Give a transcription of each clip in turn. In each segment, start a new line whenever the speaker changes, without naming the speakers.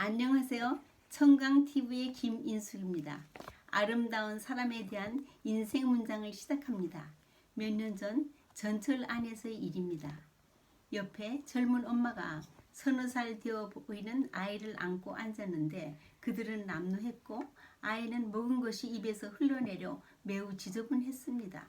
안녕하세요. 청강TV의 김인숙입니다. 아름다운 사람에 대한 인생 문장을 시작합니다. 몇 년 전 전철 안에서의 일입니다. 옆에 젊은 엄마가 서너 살 되어 보이는 아이를 안고 앉았는데 그들은 남루했고 아이는 먹은 것이 입에서 흘러내려 매우 지저분했습니다.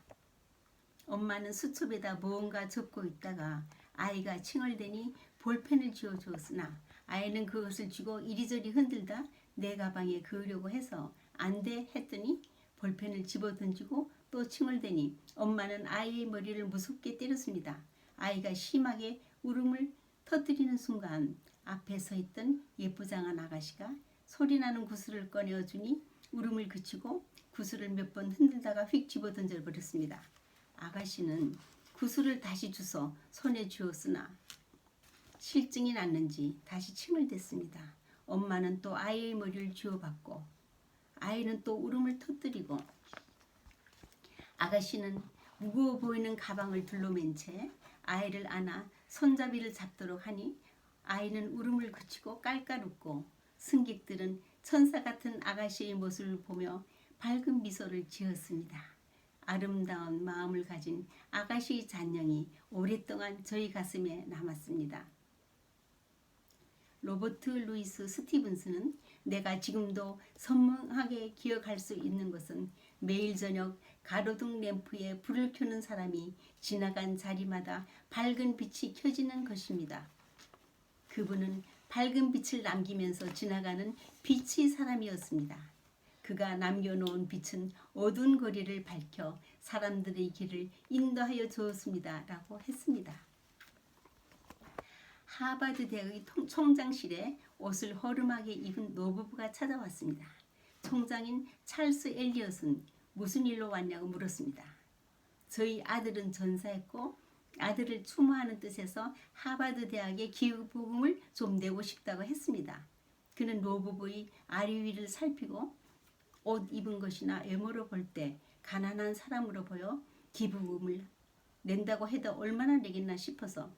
엄마는 수첩에다 무언가 적고 있다가 아이가 칭얼대니 볼펜을 쥐어주었으나 아이는 그것을 쥐고 이리저리 흔들다 내 가방에 그으려고 해서 안 돼 했더니 볼펜을 집어던지고 또 칭얼대니 엄마는 아이의 머리를 무섭게 때렸습니다. 아이가 심하게 울음을 터뜨리는 순간 앞에 서 있던 예쁘장한 아가씨가 소리나는 구슬을 꺼내어주니 울음을 그치고 구슬을 몇 번 흔들다가 휙 집어던져 버렸습니다. 아가씨는 구슬을 다시 주워 손에 쥐었으나 실증이 났는지 다시 침을 댔습니다. 엄마는 또 아이의 머리를 쥐어받고 아이는 또 울음을 터뜨리고 아가씨는 무거워 보이는 가방을 둘러맨 채 아이를 안아 손잡이를 잡도록 하니 아이는 울음을 그치고 깔깔 웃고 승객들은 천사 같은 아가씨의 모습을 보며 밝은 미소를 지었습니다. 아름다운 마음을 가진 아가씨의 잔영이 오랫동안 저희 가슴에 남았습니다. 로버트 루이스 스티븐스는 내가 지금도 선명하게 기억할 수 있는 것은 매일 저녁 가로등 램프에 불을 켜는 사람이 지나간 자리마다 밝은 빛이 켜지는 것입니다. 그분은 밝은 빛을 남기면서 지나가는 빛의 사람이었습니다. 그가 남겨놓은 빛은 어두운 거리를 밝혀 사람들의 길을 인도하여 주었습니다. 라고 했습니다. 하버드 대의 총장실에 옷을 허름하게 입은 노부부가 찾아왔습니다. 총장인 찰스 엘리엇은 무슨 일로 왔냐고 물었습니다. 저희 아들은 전사했고 아들을 추모하는 뜻에서 하버드 대학에 기부금을 좀 내고 싶다고 했습니다. 그는 노부부의 아리 위를 살피고 옷 입은 것이나 외모로 볼 때 가난한 사람으로 보여 기부금을 낸다고 해도 얼마나 내겠나 싶어서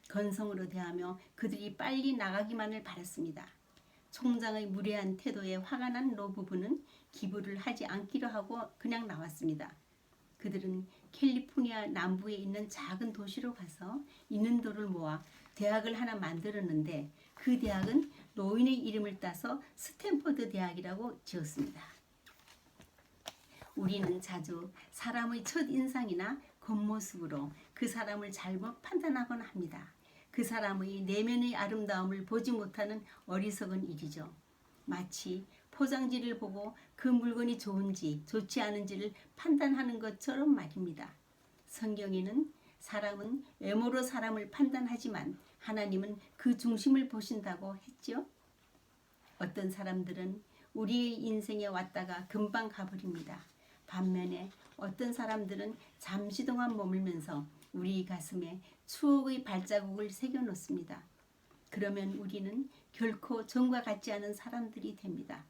건성으로 대하며 그들이 빨리 나가기만을 바랐습니다. 총장의 무례한 태도에 화가 난 노부부는 기부를 하지 않기로 하고 그냥 나왔습니다. 그들은 캘리포니아 남부에 있는 작은 도시로 가서 있는 돈을 모아 대학을 하나 만들었는데 그 대학은 노인의 이름을 따서 스탠퍼드 대학이라고 지었습니다. 우리는 자주 사람의 첫인상이나 겉모습으로 그 사람을 잘못 판단하곤 합니다. 그 사람의 내면의 아름다움을 보지 못하는 어리석은 일이죠. 마치 포장지를 보고 그 물건이 좋은지 좋지 않은지를 판단하는 것처럼 말입니다. 성경에는 사람은 외모로 사람을 판단하지만 하나님은 그 중심을 보신다고 했죠. 어떤 사람들은 우리의 인생에 왔다가 금방 가버립니다. 반면에 어떤 사람들은 잠시 동안 머물면서 우리 가슴에 추억의 발자국을 새겨놓습니다. 그러면 우리는 결코 전과 같지 않은 사람들이 됩니다.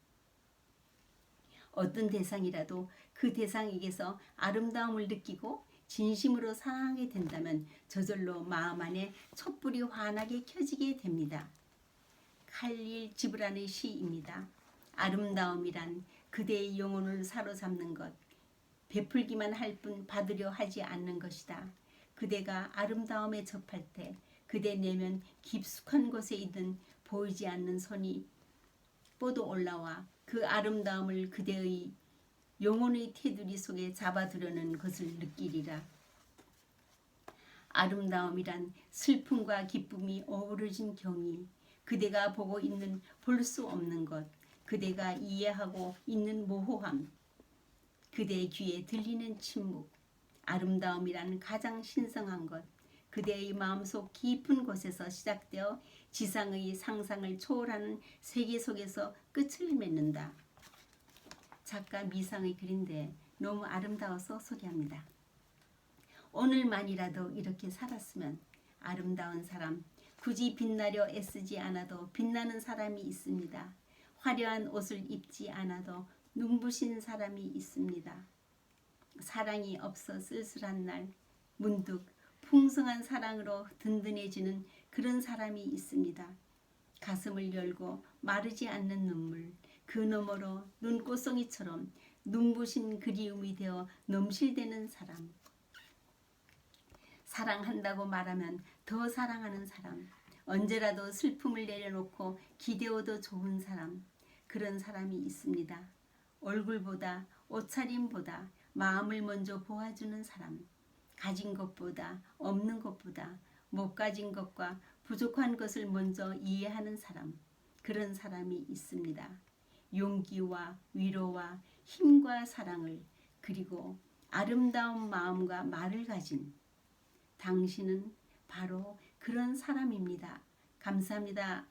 어떤 대상이라도 그 대상에게서 아름다움을 느끼고 진심으로 사랑하게 된다면 저절로 마음 안에 촛불이 환하게 켜지게 됩니다. 칼릴 지브란의 시입니다. 아름다움이란 그대의 영혼을 사로잡는 것, 베풀기만 할 뿐 받으려 하지 않는 것이다. 그대가 아름다움에 접할 때 그대 내면 깊숙한 곳에 있는 보이지 않는 손이 뻗어 올라와 그 아름다움을 그대의 영혼의 테두리 속에 잡아두려는 것을 느끼리라. 아름다움이란 슬픔과 기쁨이 어우러진 경이, 그대가 보고 있는 볼 수 없는 것, 그대가 이해하고 있는 모호함, 그대의 귀에 들리는 침묵, 아름다움이란 가장 신성한 것, 그대의 마음속 깊은 곳에서 시작되어 지상의 상상을 초월하는 세계 속에서 끝을 맺는다. 작가 미상의 글인데 너무 아름다워서 소개합니다. 오늘만이라도 이렇게 살았으면 아름다운 사람, 굳이 빛나려 애쓰지 않아도 빛나는 사람이 있습니다. 화려한 옷을 입지 않아도 눈부신 사람이 있습니다. 사랑이 없어 쓸쓸한 날 문득 풍성한 사랑으로 든든해지는 그런 사람이 있습니다. 가슴을 열고 마르지 않는 눈물, 그 너머로 눈꽃송이처럼 눈부신 그리움이 되어 넘실대는 사람. 사랑한다고 말하면 더 사랑하는 사람. 언제라도 슬픔을 내려놓고 기대어도 좋은 사람. 그런 사람이 있습니다. 얼굴보다 옷차림보다 마음을 먼저 보아주는 사람. 가진 것보다 없는 것보다 못 가진 것과 부족한 것을 먼저 이해하는 사람. 그런 사람이 있습니다. 용기와 위로와 힘과 사랑을 그리고 아름다운 마음과 말을 가진 당신은 바로 그런 사람입니다. 감사합니다.